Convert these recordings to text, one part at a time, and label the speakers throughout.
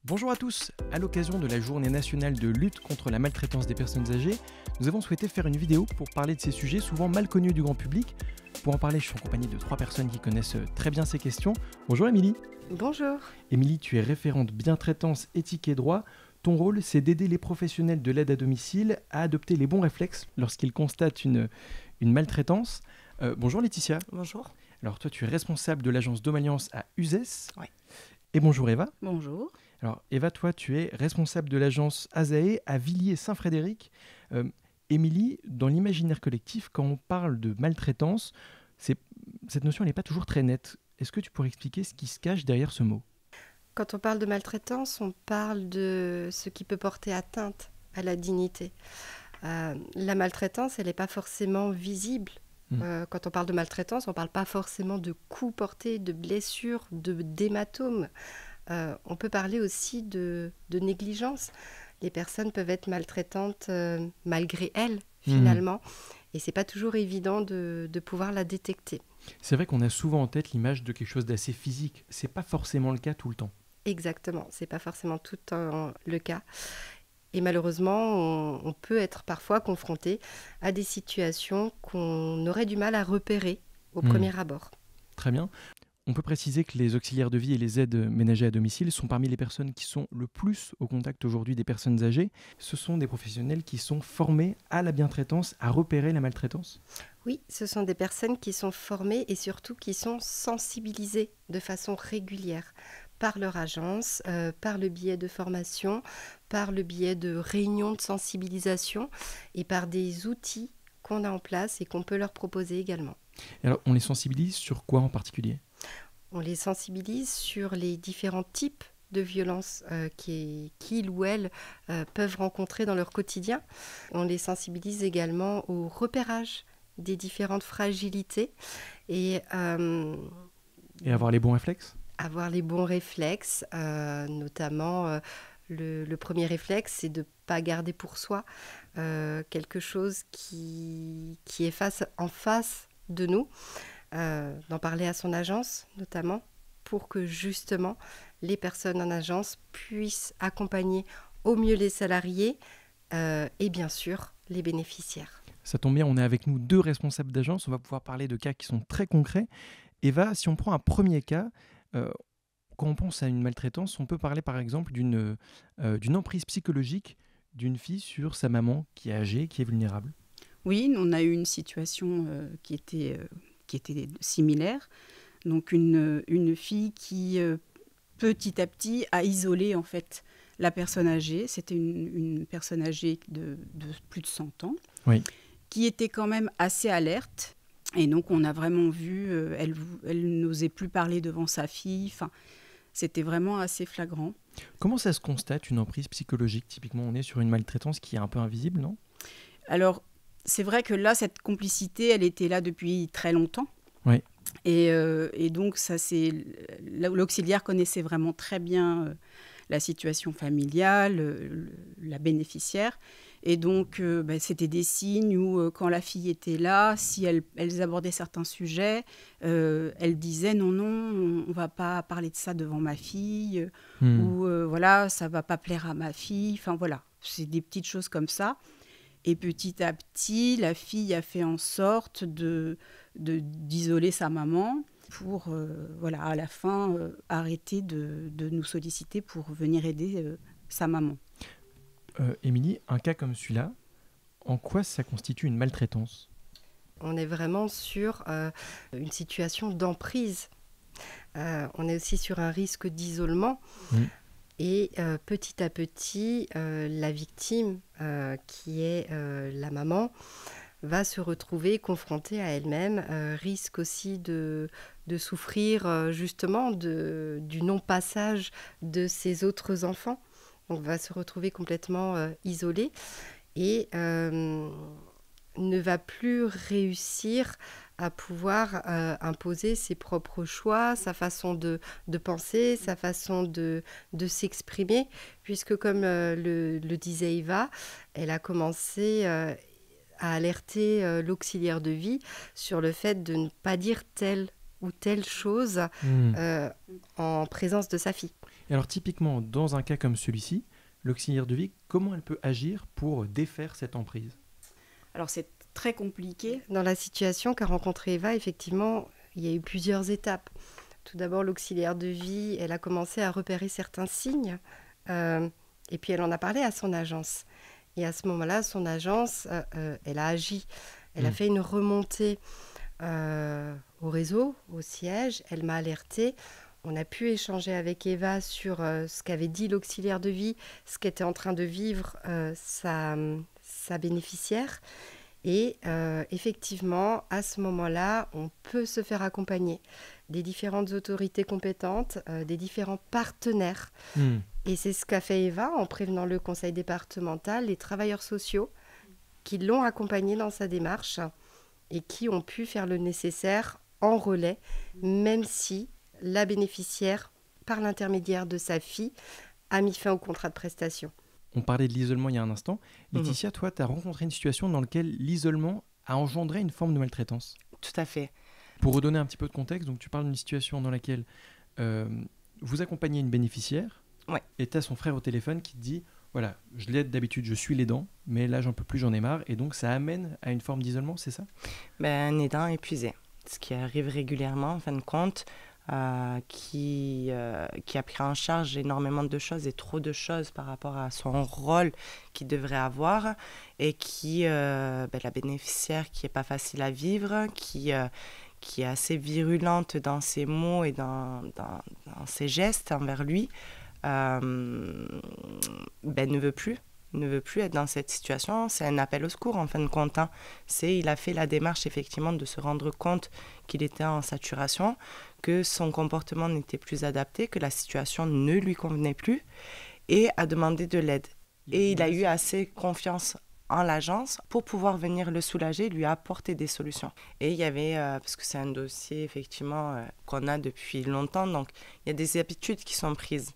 Speaker 1: Bonjour à tous. À l'occasion de la journée nationale de lutte contre la maltraitance des personnes âgées, nous avons souhaité faire une vidéo pour parler de ces sujets souvent mal connus du grand public. Pour en parler, je suis en compagnie de 3 personnes qui connaissent très bien ces questions. Bonjour Émilie.
Speaker 2: Bonjour.
Speaker 1: Émilie, tu es référente bientraitance, éthique et droit. Ton rôle, c'est d'aider les professionnels de l'aide à domicile à adopter les bons réflexes lorsqu'ils constatent une maltraitance. Bonjour Laetitia.
Speaker 2: Bonjour.
Speaker 1: Alors toi, tu es responsable de l'agence Domaliance à Uzès.
Speaker 2: Oui.
Speaker 1: Et bonjour Eva.
Speaker 3: Bonjour.
Speaker 1: Alors Eva, toi, tu es responsable de l'agence Azae à Villiers-Saint-Frédéric. Émilie, dans l'imaginaire collectif, quand on parle de maltraitance, cette notion n'est pas toujours très nette. Est-ce que tu pourrais expliquer ce qui se cache derrière ce mot ?
Speaker 2: Quand on parle de maltraitance, on parle de ce qui peut porter atteinte à la dignité. La maltraitance, elle n'est pas forcément visible. Quand on parle de maltraitance, on ne parle pas forcément de coups portés, de blessures, d'hématomes. On peut parler aussi de négligence. Les personnes peuvent être maltraitantes malgré elles, finalement. Et ce n'est pas toujours évident de pouvoir la détecter.
Speaker 1: C'est vrai qu'on a souvent en tête l'image de quelque chose d'assez physique. Ce n'est pas forcément le cas tout le temps.
Speaker 2: Exactement, ce n'est pas forcément tout le temps le cas. Et malheureusement, on peut être parfois confronté à des situations qu'on aurait du mal à repérer au premier abord.
Speaker 1: Très bien. On peut préciser que les auxiliaires de vie et les aides ménagères à domicile sont parmi les personnes qui sont le plus au contact aujourd'hui des personnes âgées. Ce sont des professionnels qui sont formés à la bientraitance, à repérer la maltraitance ?
Speaker 2: Oui, ce sont des personnes qui sont formées et surtout qui sont sensibilisées de façon régulière par leur agence, par le biais de formation, par le biais de réunions de sensibilisation et par des outils qu'on a en place et qu'on peut leur proposer également.
Speaker 1: Alors, on les sensibilise sur quoi en particulier ?
Speaker 2: On les sensibilise sur les différents types de violences qu'ils ou elles peuvent rencontrer dans leur quotidien. On les sensibilise également au repérage des différentes fragilités et
Speaker 1: avoir les bons réflexes ?
Speaker 2: Avoir les bons réflexes, notamment le premier réflexe, c'est de ne pas garder pour soi quelque chose qui est en face de nous, d'en parler à son agence notamment, pour que justement les personnes en agence puissent accompagner au mieux les salariés et bien sûr les bénéficiaires.
Speaker 1: Ça tombe bien, on est avec nous 2 responsables d'agence, on va pouvoir parler de cas qui sont très concrets. Eva, si on prend un premier cas, quand on pense à une maltraitance, on peut parler par exemple d'une emprise psychologique d'une fille sur sa maman qui est âgée, qui est vulnérable.
Speaker 3: Oui, on a eu une situation qui était similaire. Donc une fille qui petit à petit a isolé en fait la personne âgée. C'était une personne âgée de plus de 100 ans,
Speaker 1: oui,
Speaker 3: qui était quand même assez alerte. Et donc on a vraiment vu, elle n'osait plus parler devant sa fille. Enfin, c'était vraiment assez flagrant.
Speaker 1: Comment ça se constate une emprise psychologique ? Typiquement, on est sur une maltraitance qui est un peu invisible, non ?
Speaker 3: Alors, c'est vrai que là, cette complicité, elle était là depuis très longtemps.
Speaker 1: Oui.
Speaker 3: Et donc, l'auxiliaire connaissait vraiment très bien la situation familiale, la bénéficiaire. Et donc, c'était des signes où, quand la fille était là, si elles abordaient certains sujets, elle disait non, on ne va pas parler de ça devant ma fille, ou voilà, ça ne va pas plaire à ma fille. Enfin, voilà, c'est des petites choses comme ça. Et petit à petit, la fille a fait en sorte d'isoler sa maman pour, à la fin, arrêter de nous solliciter pour venir aider sa maman.
Speaker 1: Émilie, un cas comme celui-là, en quoi ça constitue une maltraitance ?
Speaker 2: On est vraiment sur une situation d'emprise. On est aussi sur un risque d'isolement. Et petit à petit, la victime, qui est la maman, va se retrouver confrontée à elle-même, risque aussi de souffrir justement du non-passage de ses autres enfants. Donc va se retrouver complètement isolée et ne va plus réussir à pouvoir imposer ses propres choix, sa façon de penser, sa façon de s'exprimer, puisque comme le disait Eva, elle a commencé à alerter l'auxiliaire de vie sur le fait de ne pas dire telle ou telle chose en présence de sa fille.
Speaker 1: Et alors typiquement, dans un cas comme celui-ci, l'auxiliaire de vie, comment elle peut agir pour défaire cette emprise?
Speaker 3: Alors c'est très compliqué.
Speaker 2: Dans la situation qu'a rencontrée Eva, effectivement, il y a eu plusieurs étapes. Tout d'abord, l'auxiliaire de vie, elle a commencé à repérer certains signes et puis elle en a parlé à son agence. Et à ce moment-là, son agence, elle a agi. Elle a fait une remontée au réseau, au siège. Elle m'a alertée. On a pu échanger avec Eva sur ce qu'avait dit l'auxiliaire de vie, ce qu'était en train de vivre sa bénéficiaire. Et effectivement, à ce moment-là, on peut se faire accompagner des différentes autorités compétentes, des différents partenaires. Et c'est ce qu'a fait Eva en prévenant le conseil départemental, les travailleurs sociaux qui l'ont accompagnée dans sa démarche et qui ont pu faire le nécessaire en relais, même si la bénéficiaire, par l'intermédiaire de sa fille, a mis fin au contrat de prestation.
Speaker 1: On parlait de l'isolement il y a un instant. Laetitia, toi, tu as rencontré une situation dans laquelle l'isolement a engendré une forme de maltraitance.
Speaker 4: Tout à fait.
Speaker 1: Pour redonner un petit peu de contexte, donc tu parles d'une situation dans laquelle vous accompagnez une bénéficiaire et tu as son frère au téléphone qui te dit « Voilà, je l'aide d'habitude, je suis l'aidant, mais là, j'en peux plus, j'en ai marre. » Et donc, ça amène à une forme d'isolement, c'est ça?
Speaker 4: Un aidant épuisé, ce qui arrive régulièrement, en fin de compte, qui a pris en charge énormément de choses et trop de choses par rapport à son rôle qu'il devrait avoir et qui, la bénéficiaire qui n'est pas facile à vivre, qui est assez virulente dans ses mots et dans ses gestes envers lui, ne veut plus être dans cette situation. C'est un appel au secours en fin de compte. Il a fait la démarche effectivement de se rendre compte qu'il était en saturation, que son comportement n'était plus adapté, que la situation ne lui convenait plus et a demandé de l'aide. Et il a eu assez confiance en l'agence pour pouvoir venir le soulager, lui apporter des solutions. Et il y avait, parce que c'est un dossier effectivement qu'on a depuis longtemps, donc il y a des habitudes qui sont prises.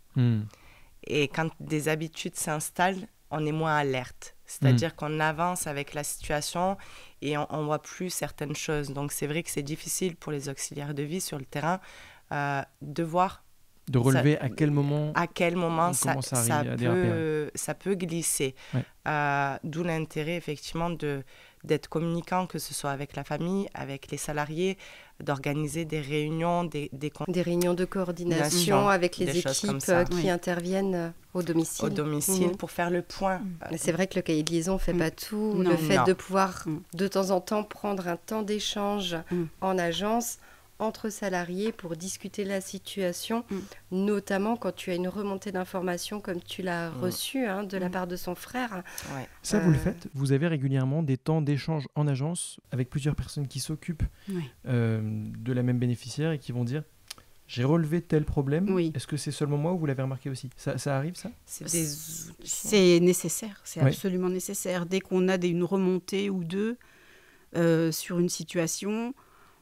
Speaker 4: Et quand des habitudes s'installent, on est moins alerte. C'est-à-dire qu'on avance avec la situation et on ne voit plus certaines choses. Donc c'est vrai que c'est difficile pour les auxiliaires de vie sur le terrain de voir...
Speaker 1: De relever à quel moment
Speaker 4: ça peut glisser. D'où l'intérêt effectivement d'être communicant, que ce soit avec la famille, avec les salariés, d'organiser des réunions, des
Speaker 2: réunions de coordination avec les équipes qui interviennent au domicile.
Speaker 4: Pour faire le point.
Speaker 2: C'est vrai que le cahier de liaison ne fait pas tout. Le fait de pouvoir de temps en temps prendre un temps d'échange en agence entre salariés pour discuter la situation, notamment quand tu as une remontée d'informations comme tu l'as reçue de la part de son frère.
Speaker 1: Ça, vous le faites? Vous avez régulièrement des temps d'échange en agence avec plusieurs personnes qui s'occupent de la même bénéficiaire et qui vont dire « J'ai relevé tel problème, est-ce que c'est seulement moi ou vous l'avez remarqué aussi ?» Ça arrive, ça?
Speaker 3: C'est nécessaire, c'est absolument nécessaire. Dès qu'on a une remontée ou deux sur une situation...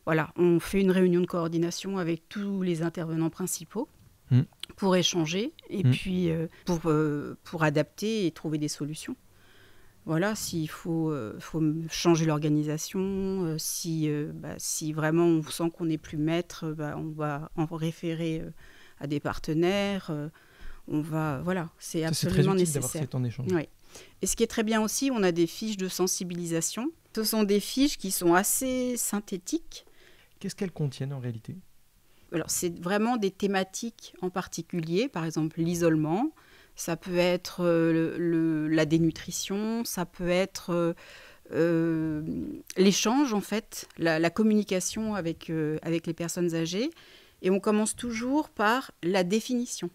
Speaker 3: Voilà, on fait une réunion de coordination avec tous les intervenants principaux pour échanger et puis pour adapter et trouver des solutions. Voilà, s'il faut changer l'organisation, si vraiment on sent qu'on n'est plus maître, on va en référer à des partenaires. C'est absolument nécessaire.
Speaker 1: D'avoir ces temps d'échange.
Speaker 3: Et ce qui est très bien aussi, on a des fiches de sensibilisation. Ce sont des fiches qui sont assez synthétiques.
Speaker 1: Qu'est-ce qu'elles contiennent en réalité?
Speaker 3: Alors, c'est vraiment des thématiques en particulier, par exemple l'isolement, ça peut être la dénutrition, ça peut être l'échange en fait, la communication avec les personnes âgées. Et on commence toujours par la définition.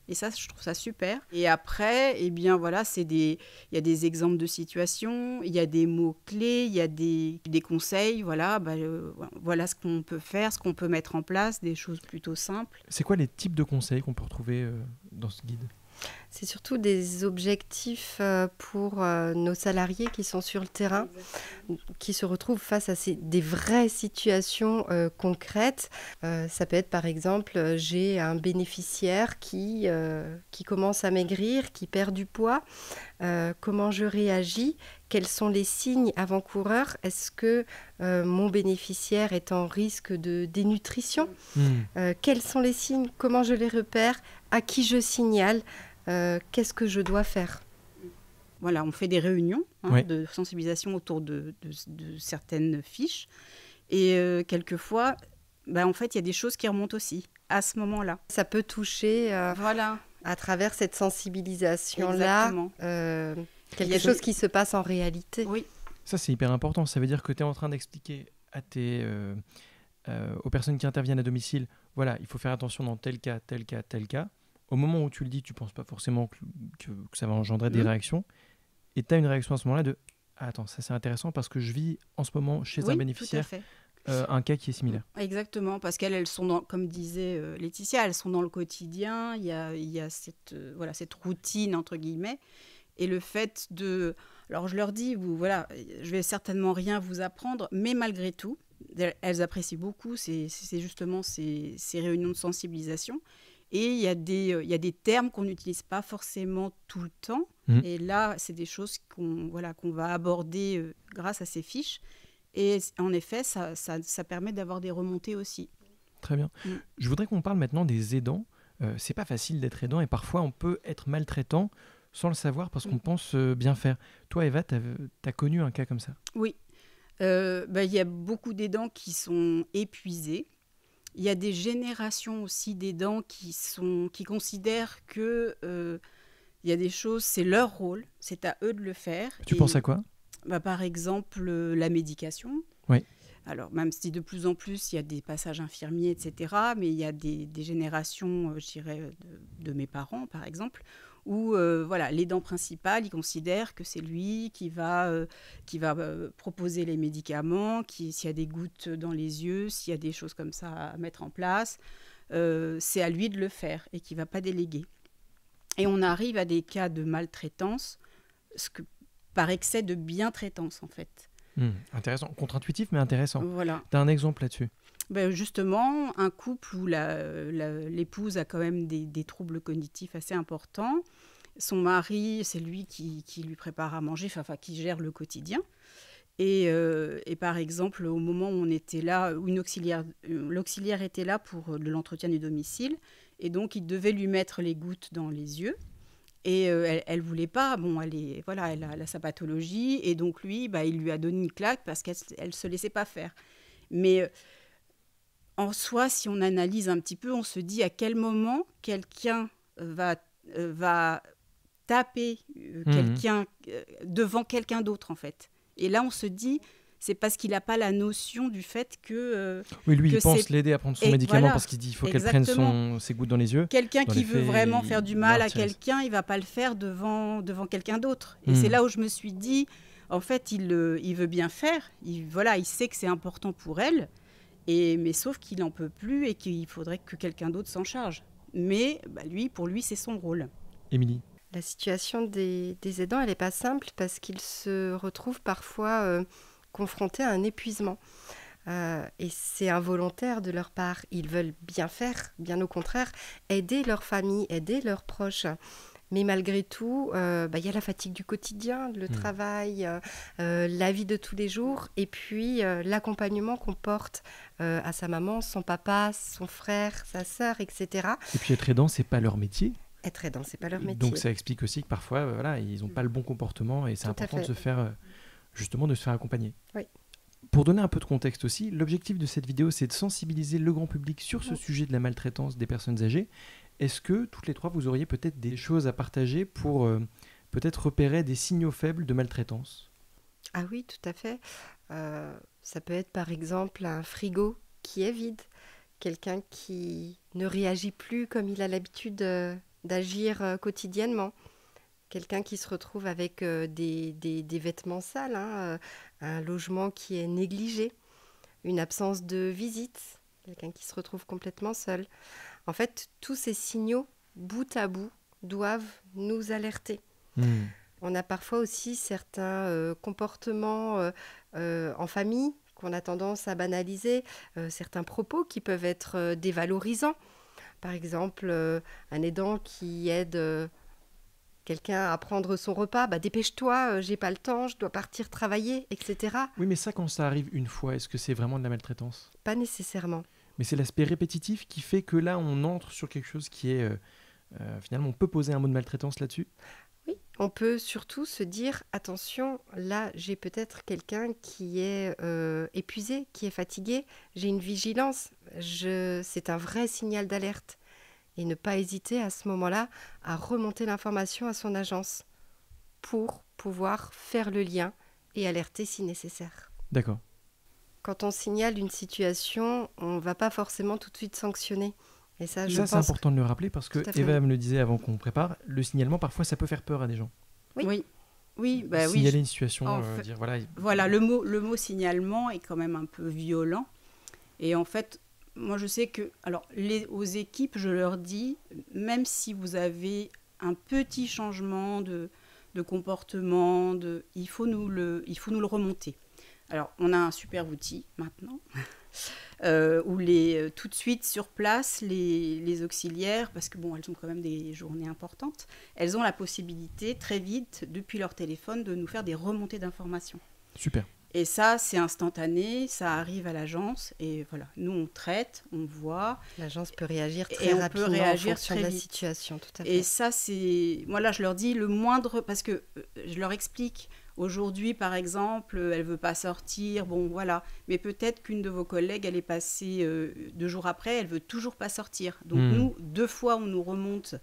Speaker 3: Et ça, je trouve ça super. Et après, il y a des exemples de situations, il y a des mots-clés, il y a des conseils. Voilà ce qu'on peut faire, ce qu'on peut mettre en place, des choses plutôt simples.
Speaker 1: C'est quoi les types de conseils qu'on peut retrouver dans ce guide?
Speaker 2: C'est surtout des objectifs pour nos salariés qui sont sur le terrain, qui se retrouvent face à des vraies situations concrètes. Ça peut être par exemple, j'ai un bénéficiaire qui commence à maigrir, qui perd du poids. Comment je réagis? Quels sont les signes avant-coureurs? Est-ce que mon bénéficiaire est en risque de dénutrition? Quels sont les signes? Comment je les repère? À qui je signale? Qu'est-ce que je dois faire?
Speaker 3: Voilà, on fait des réunions de sensibilisation autour de certaines fiches. Et quelquefois, en fait, il y a des choses qui remontent aussi à ce moment-là.
Speaker 2: Ça peut toucher à travers cette sensibilisation-là quelque chose qui se passe en réalité.
Speaker 3: Oui.
Speaker 1: Ça, c'est hyper important. Ça veut dire que tu es en train d'expliquer à aux personnes qui interviennent à domicile, voilà, il faut faire attention dans tel cas, tel cas, tel cas. Au moment où tu le dis, tu ne penses pas forcément que ça va engendrer des réactions. Et tu as une réaction à ce moment-là de « Attends, ça c'est intéressant parce que je vis en ce moment chez un bénéficiaire un cas qui est similaire. »
Speaker 3: Exactement, parce qu'elles sont, comme disait Laetitia, elles sont dans le quotidien. Il y a cette routine, entre guillemets. Et le fait de... Alors je leur dis, je vais certainement rien vous apprendre, mais malgré tout, elles apprécient beaucoup justement ces réunions de sensibilisation. Et il y a des termes qu'on n'utilise pas forcément tout le temps. Et là, c'est des choses qu'on va aborder grâce à ces fiches. Et en effet, ça permet d'avoir des remontées aussi.
Speaker 1: Très bien. Je voudrais qu'on parle maintenant des aidants. C'est pas facile d'être aidant et parfois on peut être maltraitant sans le savoir parce qu'on pense bien faire. Toi, Eva, tu as connu un cas comme ça?
Speaker 3: Oui. Il y a beaucoup d'aidants qui sont épuisés. Il y a des générations aussi d'aidants qui considèrent que il y a des choses, c'est leur rôle, c'est à eux de le faire.
Speaker 1: Tu penses à quoi?
Speaker 3: Par exemple, la médication.
Speaker 1: Oui.
Speaker 3: Alors, même si de plus en plus, il y a des passages infirmiers, etc., mais il y a des générations, je dirais, de mes parents, par exemple, où l'aidant principal, il considère que c'est lui qui va proposer les médicaments, s'il y a des gouttes dans les yeux, s'il y a des choses comme ça à mettre en place, c'est à lui de le faire et qu'il ne va pas déléguer. Et on arrive à des cas de maltraitance, par excès de bientraitance, en fait.
Speaker 1: Intéressant, contre-intuitif, mais intéressant.
Speaker 3: Voilà.
Speaker 1: Tu as un exemple là-dessus?
Speaker 3: Justement, un couple où l'épouse a quand même des troubles cognitifs assez importants. Son mari, c'est lui qui lui prépare à manger, qui gère le quotidien. Et par exemple, au moment où on était là, où l'auxiliaire était là pour l'entretien du domicile, et donc il devait lui mettre les gouttes dans les yeux. Et elle voulait pas. Elle a sa pathologie, et donc lui, il lui a donné une claque parce qu'elle se laissait pas faire. Mais en soi, si on analyse un petit peu, on se dit à quel moment quelqu'un va taper quelqu'un devant quelqu'un d'autre, en fait. Et là, on se dit, c'est parce qu'il n'a pas la notion du fait que...
Speaker 1: lui, il pense l'aider à prendre son médicament parce qu'il dit qu'il faut qu'elle prenne ses gouttes dans les yeux.
Speaker 3: Quelqu'un qui veut vraiment faire du mal à quelqu'un, il ne va pas le faire devant quelqu'un d'autre. Et c'est là où je me suis dit, en fait, il veut bien faire. Il sait que c'est important pour elle. Mais sauf qu'il n'en peut plus et qu'il faudrait que quelqu'un d'autre s'en charge. Mais pour lui, c'est son rôle.
Speaker 1: Émilie?
Speaker 2: La situation des aidants, elle n'est pas simple parce qu'ils se retrouvent parfois confrontés à un épuisement. Et c'est involontaire de leur part. Ils veulent bien faire, bien au contraire, aider leur famille, aider leurs proches. Mais malgré tout, y a la fatigue du quotidien, le travail, la vie de tous les jours, et puis l'accompagnement qu'on porte à sa maman, son papa, son frère, sa sœur, etc.
Speaker 1: Et puis être aidant, c'est pas leur métier.
Speaker 2: Être aidant, c'est pas leur métier.
Speaker 1: Donc ça explique aussi que parfois, ils n'ont pas le bon comportement, et c'est important de se faire accompagner.
Speaker 2: Oui.
Speaker 1: Pour donner un peu de contexte aussi, l'objectif de cette vidéo, c'est de sensibiliser le grand public sur ce sujet de la maltraitance des personnes âgées. Est-ce que toutes les trois, vous auriez peut-être des choses à partager pour peut-être repérer des signaux faibles de maltraitance?
Speaker 2: Ah oui, tout à fait. Ça peut être par exemple un frigo qui est vide, quelqu'un qui ne réagit plus comme il a l'habitude d'agir quotidiennement, quelqu'un qui se retrouve avec des vêtements sales, un logement qui est négligé, une absence de visite, quelqu'un qui se retrouve complètement seul. En fait, tous ces signaux, bout à bout, doivent nous alerter.
Speaker 1: Hmm.
Speaker 2: On a parfois aussi certains comportements en famille qu'on a tendance à banaliser, certains propos qui peuvent être dévalorisants. Par exemple, un aidant qui aide quelqu'un à prendre son repas, dépêche-toi, j'ai pas le temps, je dois partir travailler, etc.
Speaker 1: Oui, mais ça, quand ça arrive une fois, est-ce que c'est vraiment de la maltraitance ?
Speaker 2: Pas nécessairement.
Speaker 1: Mais c'est l'aspect répétitif qui fait que là, on entre sur quelque chose qui est... finalement, on peut poser un mot de maltraitance là-dessus ?
Speaker 2: Oui, on peut surtout se dire, attention, là, j'ai peut-être quelqu'un qui est épuisé, qui est fatigué, j'ai une vigilance, c'est un vrai signal d'alerte. Et ne pas hésiter à ce moment-là à remonter l'information à son agence pour pouvoir faire le lien et alerter si nécessaire.
Speaker 1: D'accord.
Speaker 2: Quand on signale une situation, on ne va pas forcément tout de suite sanctionner. Et ça,
Speaker 1: C'est important de le rappeler parce que
Speaker 2: Tout à fait.
Speaker 1: Eva me le disait avant qu'on prépare, le signalement, parfois, ça peut faire peur à des gens.
Speaker 3: Oui.
Speaker 1: Signaler une situation,
Speaker 3: En fait,
Speaker 1: dire voilà...
Speaker 3: Voilà, le mot signalement est quand même un peu violent. Et en fait, moi je sais que, alors aux équipes, je leur dis, même si vous avez un petit changement de comportement, il faut nous le remonter. Alors, on a un super outil maintenant, où tout de suite sur place, les auxiliaires, parce que bon, elles ont quand même des journées importantes, elles ont la possibilité très vite, depuis leur téléphone, de nous faire des remontées d'informations.
Speaker 1: Super.
Speaker 3: Et ça, c'est instantané, ça arrive à l'agence, et voilà, nous on traite, on voit.
Speaker 2: L'agence peut réagir
Speaker 3: Et
Speaker 2: très
Speaker 3: on
Speaker 2: rapidement
Speaker 3: peut réagir
Speaker 2: en fonction
Speaker 3: très
Speaker 2: de la
Speaker 3: vite.
Speaker 2: situation, tout à fait.
Speaker 3: Et ça, c'est... Moi, là, je leur dis le moindre... Parce que je leur explique, aujourd'hui, par exemple, elle ne veut pas sortir, bon, voilà. Mais peut-être qu'une de vos collègues, elle est passée 2 jours après, elle ne veut toujours pas sortir. Donc, nous, 2 fois, on nous remonte...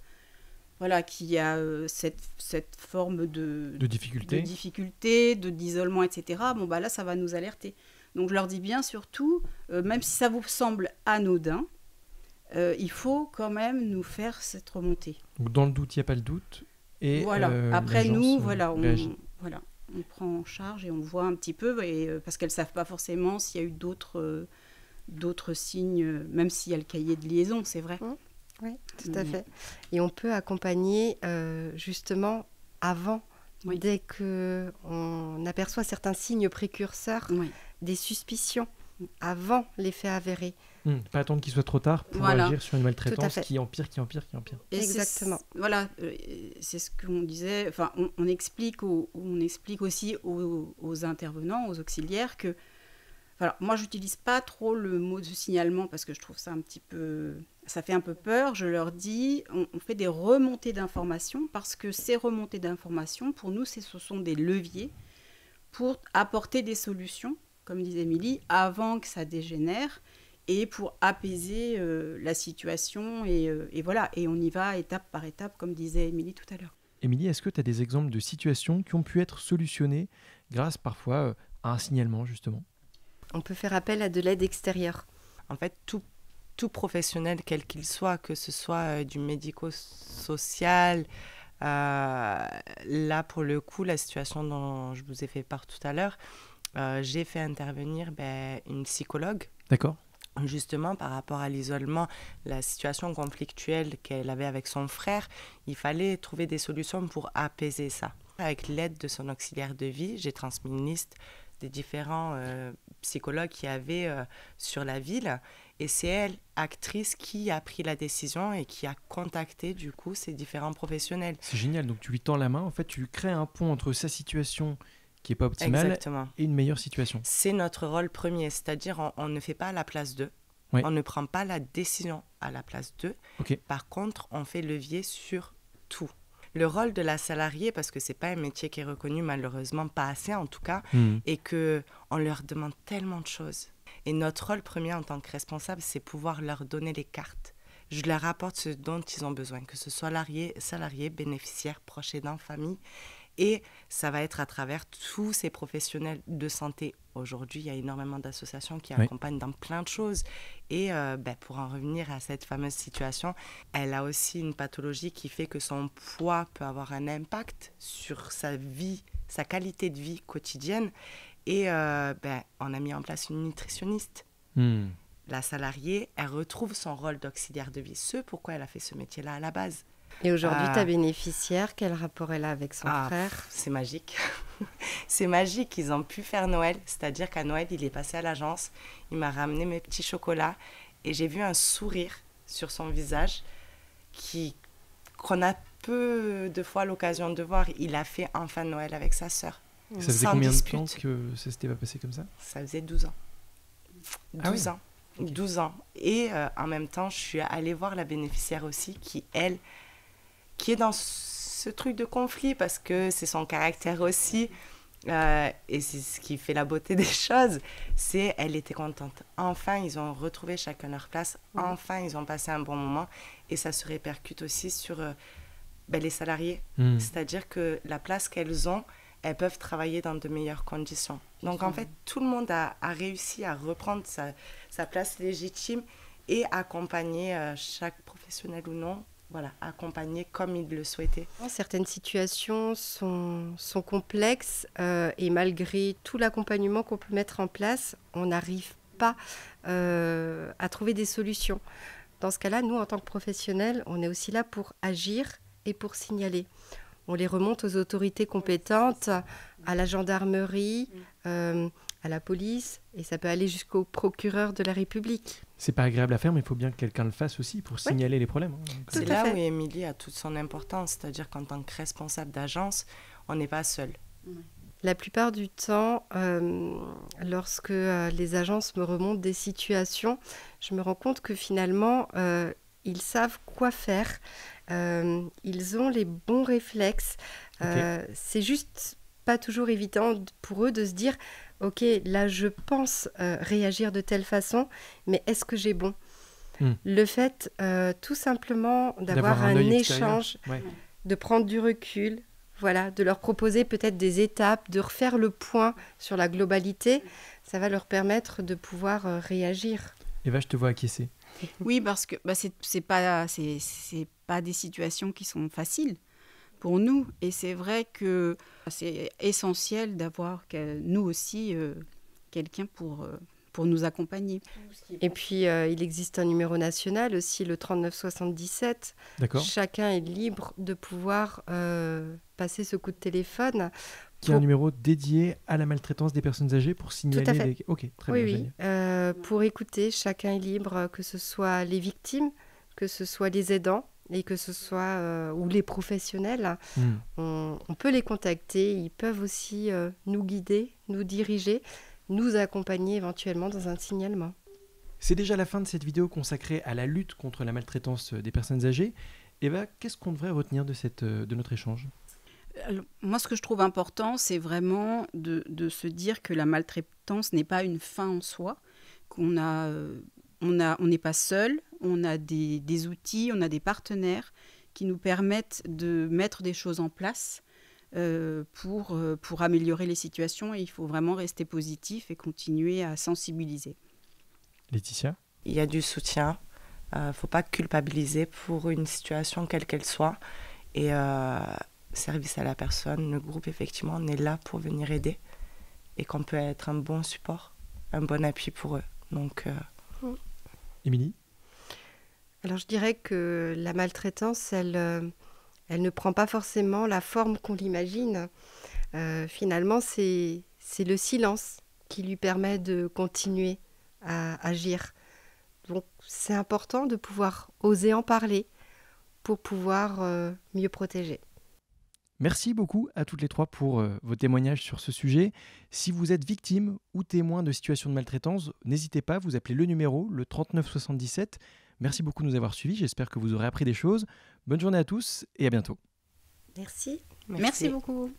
Speaker 3: Voilà, qu'il y a cette forme de difficulté, d'isolement, etc. Bon, là, ça va nous alerter. Donc, je leur dis bien, surtout, même si ça vous semble anodin, il faut quand même nous faire cette remontée.
Speaker 1: Donc, dans le doute, il n'y a pas le doute. Et
Speaker 3: voilà. Après, nous,
Speaker 1: réagit.
Speaker 3: On prend en charge et on voit un petit peu, parce qu'elles ne savent pas forcément s'il y a eu d'autres signes, même s'il y a le cahier de liaison, c'est vrai.
Speaker 2: Oui, tout à fait. Et on peut accompagner justement avant, dès qu'on aperçoit certains signes précurseurs, des suspicions, avant les faits avérés.
Speaker 1: Pas attendre qu'il soit trop tard pour agir sur une maltraitance qui empire.
Speaker 3: Et
Speaker 2: exactement.
Speaker 3: C'est ce qu'on disait. Enfin, on explique aussi aux intervenants, aux auxiliaires que. Alors, moi, j'utilise pas trop le mot de signalement parce que je trouve ça un petit peu... Ça fait un peu peur. Je leur dis, on fait des remontées d'informations parce que ces remontées d'informations, pour nous, ce sont des leviers pour apporter des solutions, comme disait Émilie, avant que ça dégénère et pour apaiser la situation. Et voilà, et on y va étape par étape, comme disait Émilie tout à l'heure.
Speaker 1: Émilie, est-ce que tu as des exemples de situations qui ont pu être solutionnées grâce parfois à un signalement, justement ?
Speaker 2: On peut faire appel à de l'aide extérieure.
Speaker 4: En fait, tout professionnel, quel qu'il soit, que ce soit du médico-social, là, pour le coup, la situation dont je vous ai fait part tout à l'heure, j'ai fait intervenir une psychologue.
Speaker 1: D'accord.
Speaker 4: Justement, par rapport à l'isolement, la situation conflictuelle qu'elle avait avec son frère, il fallait trouver des solutions pour apaiser ça. Avec l'aide de son auxiliaire de vie, j'ai transmis une liste des différents psychologues qu'il y avait sur la ville. Et c'est elle, actrice, qui a pris la décision et qui a contacté, du coup, ces différents professionnels.
Speaker 1: C'est génial. Donc, tu lui tends la main. En fait, tu crées un pont entre sa situation qui n'est pas optimale
Speaker 4: Exactement.
Speaker 1: Et une meilleure situation.
Speaker 4: C'est notre rôle premier. C'est-à-dire, on ne fait pas à la place d'eux.
Speaker 1: Oui.
Speaker 4: On ne prend pas la décision à la place d'eux.
Speaker 1: Okay.
Speaker 4: Par contre, on fait levier sur tout. Le rôle de la salariée, parce que ce n'est pas un métier qui est reconnu, malheureusement, pas assez en tout cas, et qu'on leur demande tellement de choses. Et notre rôle premier en tant que responsable, c'est pouvoir leur donner les cartes. Je leur apporte ce dont ils ont besoin, que ce soit salariés, bénéficiaires, proches aidants, famille. Et ça va être à travers tous ces professionnels de santé. Aujourd'hui, il y a énormément d'associations qui accompagnent dans plein de choses. Et pour en revenir à cette fameuse situation, elle a aussi une pathologie qui fait que son poids peut avoir un impact sur sa vie, sa qualité de vie quotidienne. Et on a mis en place une nutritionniste. La salariée, elle retrouve son rôle d'auxiliaire de vie. Ce pourquoi elle a fait ce métier-là à la base.
Speaker 2: Et aujourd'hui, ta bénéficiaire, quel rapport elle a avec son frère?
Speaker 4: C'est magique. C'est magique. Ils ont pu faire Noël. C'est-à-dire qu'à Noël, il est passé à l'agence. Il m'a ramené mes petits chocolats. Et j'ai vu un sourire sur son visage qu'on a peu de fois l'occasion de voir. Il a fait enfin Noël avec sa sœur.
Speaker 1: Ça faisait combien de temps que ça s'était pas passé comme ça?
Speaker 4: Ça faisait 12 ans. 12 ans. Okay. 12 ans. Et en même temps, je suis allée voir la bénéficiaire aussi, qui est dans ce truc de conflit, parce que c'est son caractère aussi. Et c'est ce qui fait la beauté des choses. Elle était contente. Enfin, ils ont retrouvé chacun leur place. Enfin, ils ont passé un bon moment. Et ça se répercute aussi sur les salariés. C'est-à-dire que la place qu'elles ont, elles peuvent travailler dans de meilleures conditions. Donc, en fait, tout le monde a réussi à reprendre sa place légitime et accompagner chaque professionnel ou non, accompagner comme il le souhaitait.
Speaker 2: Certaines situations sont complexes et malgré tout l'accompagnement qu'on peut mettre en place, on n'arrive pas à trouver des solutions. Dans ce cas-là, nous, en tant que professionnels, on est aussi là pour agir et pour signaler. On les remonte aux autorités compétentes, à la gendarmerie, à la police, et ça peut aller jusqu'au procureur de la République.
Speaker 1: C'est pas agréable à faire, mais il faut bien que quelqu'un le fasse aussi pour signaler les problèmes.
Speaker 4: C'est là où Émilie a toute son importance, c'est-à-dire qu'en tant que responsable d'agence, on n'est pas seul.
Speaker 2: La plupart du temps, lorsque les agences me remontent des situations, je me rends compte que finalement, ils savent quoi faire. Ils ont les bons réflexes. C'est juste pas toujours évident pour eux de se dire « Ok, là, je pense réagir de telle façon, mais est-ce que j'ai bon ?» Le fait, tout simplement, d'avoir un échange, de prendre du recul, de leur proposer peut-être des étapes, de refaire le point sur la globalité, ça va leur permettre de pouvoir réagir.
Speaker 1: Eva, je te vois acquiescer.
Speaker 3: Oui, parce que c'est pas des situations qui sont faciles pour nous. Et c'est vrai que c'est essentiel d'avoir, nous aussi, quelqu'un pour nous accompagner.
Speaker 2: Et puis, il existe un numéro national aussi, le 3977.
Speaker 1: D'accord.
Speaker 2: Chacun est libre de pouvoir passer ce coup de téléphone.
Speaker 1: Qui est un numéro dédié à la maltraitance des personnes âgées pour signaler...
Speaker 2: Tout à fait.
Speaker 1: Ok, très bien.
Speaker 2: Oui. Pour écouter, chacun est libre, que ce soit les victimes, que ce soit les aidants, et que ce soit ou les professionnels. On peut les contacter, ils peuvent aussi nous guider, nous diriger, nous accompagner éventuellement dans un signalement.
Speaker 1: C'est déjà la fin de cette vidéo consacrée à la lutte contre la maltraitance des personnes âgées. Eva, qu'est-ce qu'on devrait retenir de notre échange ?
Speaker 3: Alors, moi, ce que je trouve important, c'est vraiment de se dire que la maltraitance n'est pas une fin en soi, on n'est pas seul, on a des outils, on a des partenaires qui nous permettent de mettre des choses en place pour améliorer les situations, et il faut vraiment rester positif et continuer à sensibiliser.
Speaker 1: Laetitia ?
Speaker 4: Il y a du soutien, il ne faut pas culpabiliser pour une situation quelle qu'elle soit, et service à la personne, le groupe, effectivement, on est là pour venir aider et qu'on peut être un bon support, un bon appui pour eux. Donc,
Speaker 1: Émilie ?
Speaker 2: Alors, je dirais que la maltraitance, elle ne prend pas forcément la forme qu'on l'imagine. Finalement, c'est le silence qui lui permet de continuer à agir. Donc, c'est important de pouvoir oser en parler pour pouvoir mieux protéger.
Speaker 1: Merci beaucoup à toutes les trois pour vos témoignages sur ce sujet. Si vous êtes victime ou témoin de situations de maltraitance, n'hésitez pas, vous appelez le numéro, le 3977. Merci beaucoup de nous avoir suivis, j'espère que vous aurez appris des choses. Bonne journée à tous et à bientôt.
Speaker 2: Merci.
Speaker 3: Merci beaucoup.